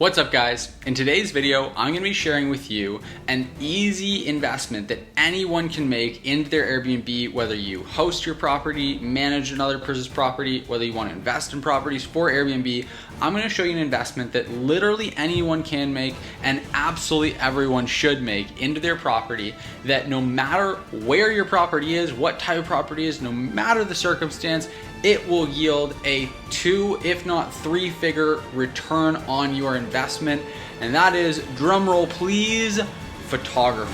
What's up guys? In today's video, I'm going to be sharing with you an easy investment that anyone can make into their Airbnb, whether you host your property, manage another person's property, whether you want to invest in properties for Airbnb. I'm going to show you an investment that literally anyone can make and absolutely everyone should make into their property, that no matter where your property is, what type of property is, no matter the circumstance, it will yield a 2, if not 3-figure return on your investment. And that is, drumroll please, photography.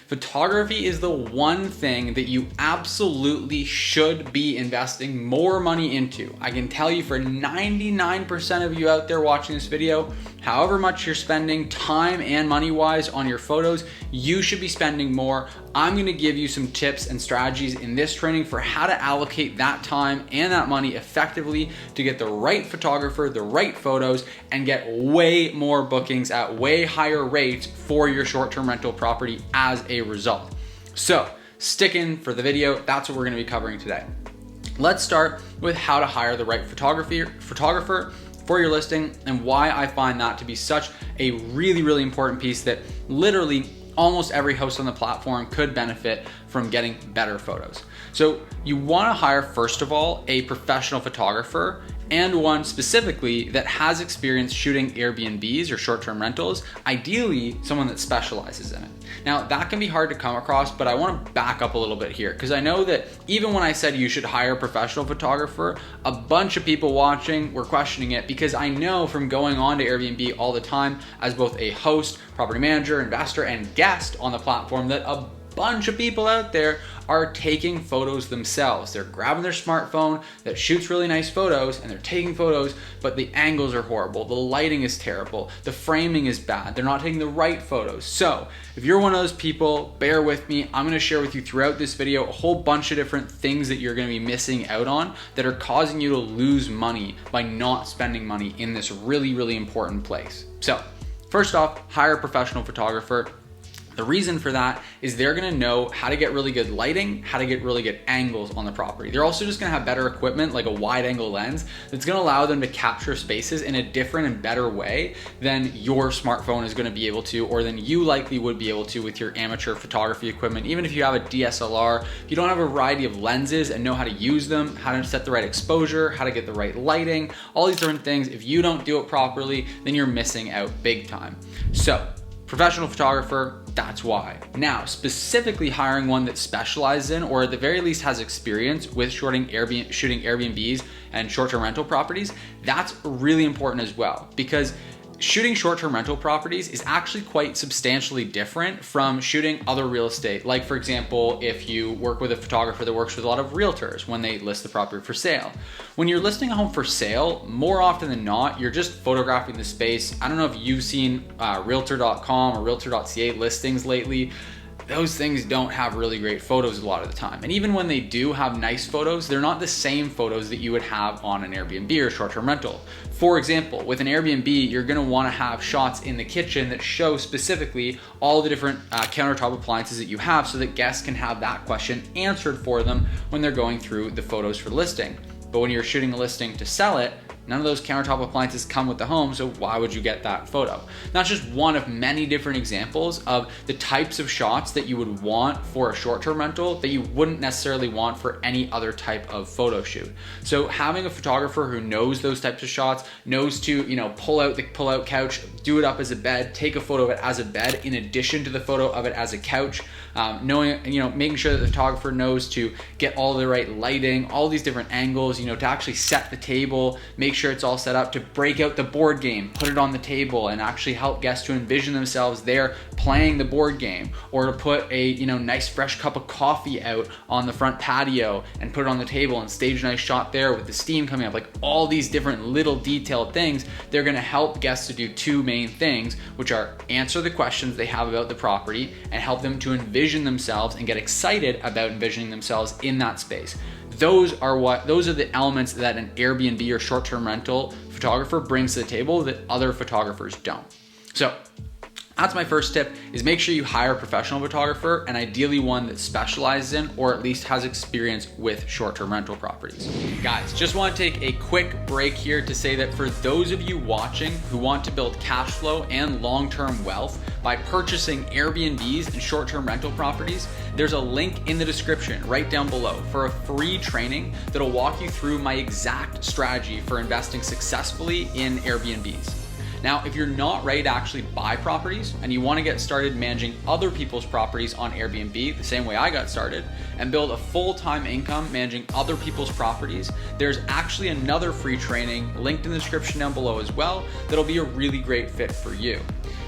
Photography is the one thing that you absolutely should be investing more money into. I can tell you for 99% of you out there watching this video, however much you're spending time and money-wise on your photos, you should be spending more. I'm gonna give you some tips and strategies in this training for how to allocate that time and that money effectively to get the right photographer, the right photos, and get way more bookings at way higher rates for your short-term rental property as a result. So stick in for the video. That's what we're gonna be covering today. Let's start with how to hire the right photographer for your listing and why I find that to be such a really important piece that literally almost every host on the platform could benefit from getting better photos. So you wanna hire, first of all, a professional photographer, and one specifically that has experience shooting Airbnbs or short-term rentals, ideally someone that specializes in it. Now that can be hard to come across, but I wanna back up a little bit here because I know that even when I said you should hire a professional photographer, a bunch of people watching were questioning it because I know from going on to Airbnb all the time as both a host, property manager, investor, and guest on the platform that a bunch of people out there are taking photos themselves. They're grabbing their smartphone that shoots really nice photos and they're taking photos, but the angles are horrible, the lighting is terrible, the framing is bad, they're not taking the right photos. So if you're one of those people, bear with me. I'm gonna share with you throughout this video a whole bunch of different things that you're gonna be missing out on that are causing you to lose money by not spending money in this really important place. So first off, hire a professional photographer. The reason for that is they're gonna know how to get really good lighting, how to get really good angles on the property. They're also just gonna have better equipment, like a wide angle lens, that's gonna allow them to capture spaces in a different and better way than your smartphone is gonna be able to, or than you likely would be able to with your amateur photography equipment. Even if you have a DSLR, if you don't have a variety of lenses and know how to use them, how to set the right exposure, how to get the right lighting, all these different things, if you don't do it properly, then you're missing out big time. So, professional photographer, that's why. Now, specifically hiring one that specializes in, or at the very least has experience with shooting Airbnbs and short-term rental properties, that's really important as well, because shooting short-term rental properties is actually quite substantially different from shooting other real estate. Like for example, if you work with a photographer that works with a lot of realtors when they list the property for sale. When you're listing a home for sale, more often than not, you're just photographing the space. I don't know if you've seen realtor.com or realtor.ca listings lately. Those things don't have really great photos a lot of the time. And even when they do have nice photos, they're not the same photos that you would have on an Airbnb or short-term rental. For example, with an Airbnb, you're gonna wanna have shots in the kitchen that show specifically all the different countertop appliances that you have so that guests can have that question answered for them when they're going through the photos for the listing. But when you're shooting a listing to sell it, none of those countertop appliances come with the home, so why would you get that photo? That's just one of many different examples of the types of shots that you would want for a short-term rental that you wouldn't necessarily want for any other type of photo shoot. So having a photographer who knows those types of shots, knows to pull out the pull-out couch, do it up as a bed, take a photo of it as a bed in addition to the photo of it as a couch, making sure that the photographer knows to get all the right lighting, all these different angles, to actually set the table, make sure it's all set up, to break out the board game, put it on the table, and actually help guests to envision themselves there playing the board game, or to put a nice fresh cup of coffee out on the front patio and put it on the table and stage a nice shot there with the steam coming up. Like all these different little detailed things, they're gonna help guests to do two main things, which are answer the questions they have about the property and help them to envision themselves and get excited about envisioning themselves in that space. Those are the elements that an Airbnb or short-term rental photographer brings to the table that other photographers don't. So That's my first tip, is make sure you hire a professional photographer, and ideally one that specializes in or at least has experience with short-term rental properties. Guys, just want to take a quick break here to say that for those of you watching who want to build cash flow and long-term wealth by purchasing Airbnbs and short-term rental properties, there's a link in the description right down below for a free training that'll walk you through my exact strategy for investing successfully in Airbnbs. Now, if you're not ready to actually buy properties and you want to get started managing other people's properties on Airbnb the same way I got started and build a full-time income managing other people's properties, there's actually another free training linked in the description down below as well that'll be a really great fit for you.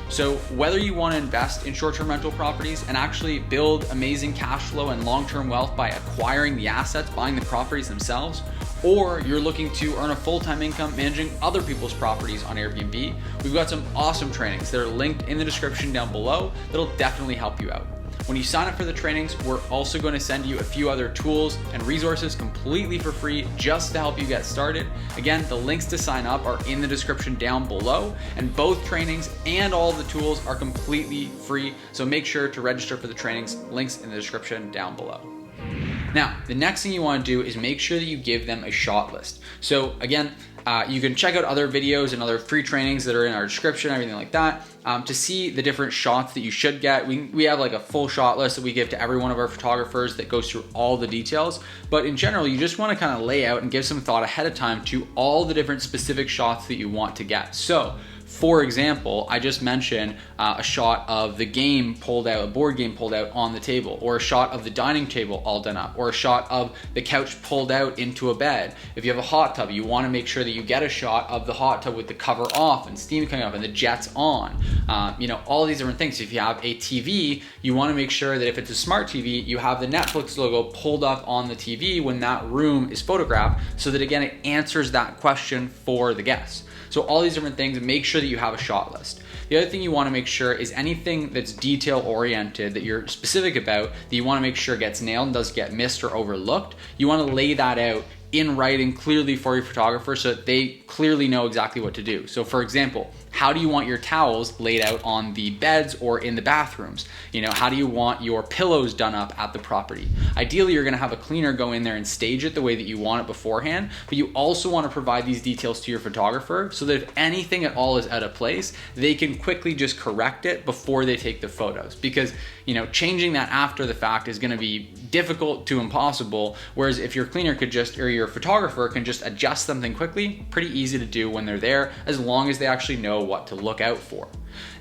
So whether you want to invest in short-term rental properties and actually build amazing cash flow and long-term wealth by acquiring the assets, buying the properties themselves, or you're looking to earn a full-time income managing other people's properties on Airbnb, we've got some awesome trainings that are linked in the description down below that'll definitely help you out. When you sign up for the trainings, we're also going to send you a few other tools and resources completely for free just to help you get started. Again, the links to sign up are in the description down below, and both trainings and all the tools are completely free. So make sure to register for the trainings, links in the description down below. Now, the next thing you want to do is make sure that you give them a shot list. So again, you can check out other videos and other free trainings that are in our description, everything like that, to see the different shots that you should get. We have like a full shot list that we give to every one of our photographers that goes through all the details. But in general, you just want to kind of lay out and give some thought ahead of time to all the different specific shots that you want to get. So, for example, I just mentioned a shot of the game pulled out, a board game pulled out on the table, or a shot of the dining table all done up, or a shot of the couch pulled out into a bed. If you have a hot tub, you want to make sure that you get a shot of the hot tub with the cover off and steam coming up and the jets on. All these different things. If you have a TV, you want to make sure that if it's a smart TV, you have the Netflix logo pulled up on the TV when that room is photographed, so that again, it answers that question for the guests. So all these different things, make sure that you have a shot list. The other thing you want to make sure is anything that's detail oriented that you're specific about, that you want to make sure gets nailed and doesn't get missed or overlooked. You want to lay that out in writing clearly for your photographer so that they clearly know exactly what to do. So for example, how do you want your towels laid out on the beds or in the bathrooms? How do you want your pillows done up at the property? Ideally, you're going to have a cleaner go in there and stage it the way that you want it beforehand, but you also want to provide these details to your photographer so that if anything at all is out of place, they can quickly just correct it before they take the photos. Because changing that after the fact is going to be difficult to impossible, whereas if your cleaner could just, or your photographer can just adjust something quickly, pretty easy to do when they're there, as long as they actually know what to look out for.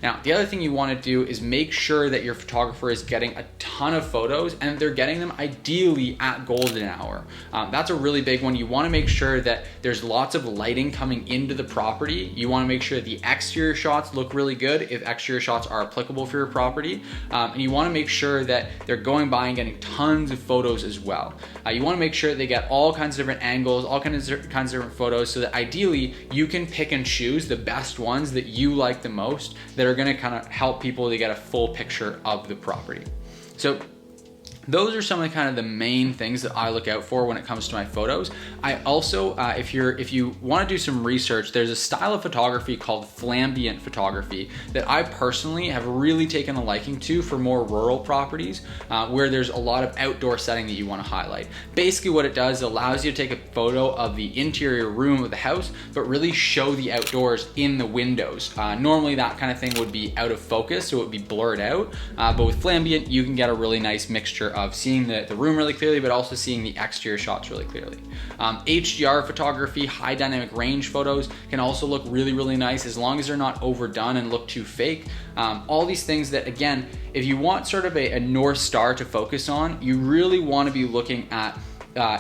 Now, the other thing you want to do is make sure that your photographer is getting a ton of photos and they're getting them ideally at golden hour. That's a really big one. You want to make sure that there's lots of lighting coming into the property. You want to make sure the exterior shots look really good if exterior shots are applicable for your property. And you want to make sure that they're going by and getting tons of photos as well. You want to make sure that they get all kinds of different angles, all kinds of different photos, so that ideally you can pick and choose the best ones that you like the most that are going to kind of help people to get a full picture of the property. So those are some of the main things that I look out for when it comes to my photos. I also, if you want to do some research, there's a style of photography called flambient photography that I personally have really taken a liking to for more rural properties where there's a lot of outdoor setting that you want to highlight. Basically what it does, it allows you to take a photo of the interior room of the house, but really show the outdoors in the windows. Normally that kind of thing would be out of focus, so it would be blurred out, but with flambient, you can get a really nice mixture of seeing the room really clearly, but also seeing the exterior shots really clearly. HDR photography, high dynamic range photos can also look really, really nice as long as they're not overdone and look too fake. All these things that, again, if you want sort of a North Star to focus on, you really want to be looking at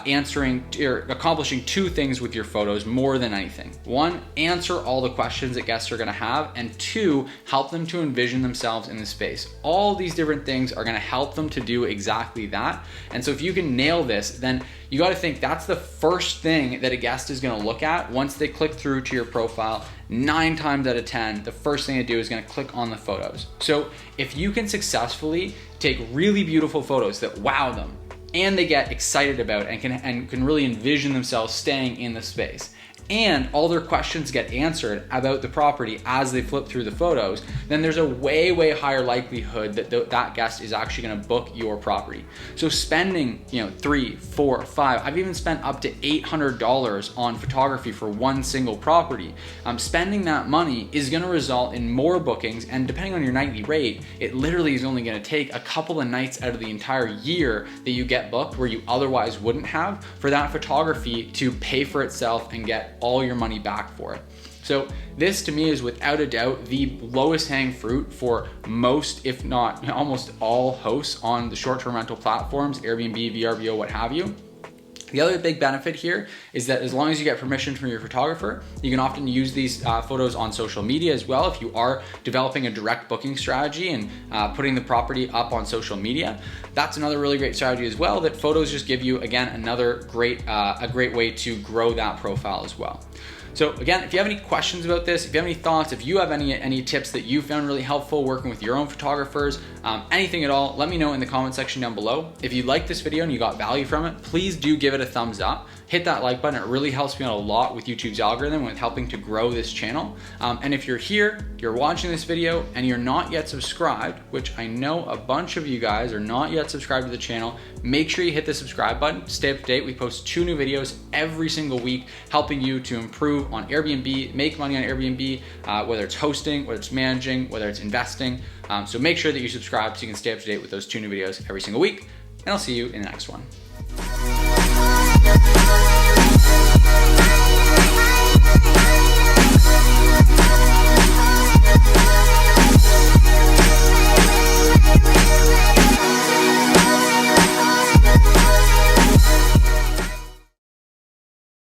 answering or accomplishing two things with your photos more than anything. One, answer all the questions that guests are going to have, and two, help them to envision themselves in the space. All these different things are going to help them to do exactly that. And so if you can nail this, then you got to think that's the first thing that a guest is going to look at once they click through to your profile. 9 times out of 10, the first thing they do is going to click on the photos. So if you can successfully take really beautiful photos that wow them, and they get excited about and can really envision themselves staying in the space, and all their questions get answered about the property as they flip through the photos, then there's a way higher likelihood that that guest is actually going to book your property. So spending, $3, $4, $5, I've even spent up to $800 on photography for one single property. Spending that money is going to result in more bookings, and depending on your nightly rate, it literally is only going to take a couple of nights out of the entire year that you get booked where you otherwise wouldn't have, for that photography to pay for itself and get all your money back for it. So this to me is without a doubt the lowest hanging fruit for most, if not almost all hosts on the short-term rental platforms, Airbnb, VRBO, what have you. The other big benefit here is that as long as you get permission from your photographer, you can often use these photos on social media as well if you are developing a direct booking strategy and putting the property up on social media. That's another really great strategy as well, that photos just give you, again, another a great way to grow that profile as well. So again, if you have any questions about this, if you have any thoughts, if you have any tips that you found really helpful working with your own photographers, anything at all, let me know in the comment section down below. If you liked this video and you got value from it, please do give it a thumbs up. Hit that like button. It really helps me out a lot with YouTube's algorithm with helping to grow this channel. And if you're here, you're watching this video and you're not yet subscribed, which I know a bunch of you guys are not yet subscribed to the channel, make sure you hit the subscribe button. Stay up to date. We post 2 new videos every single week, helping you to improve on Airbnb, make money on Airbnb, whether it's hosting, whether it's managing, whether it's investing. So make sure that you subscribe so you can stay up to date with those 2 new videos every single week. And I'll see you in the next one. We'll be right back.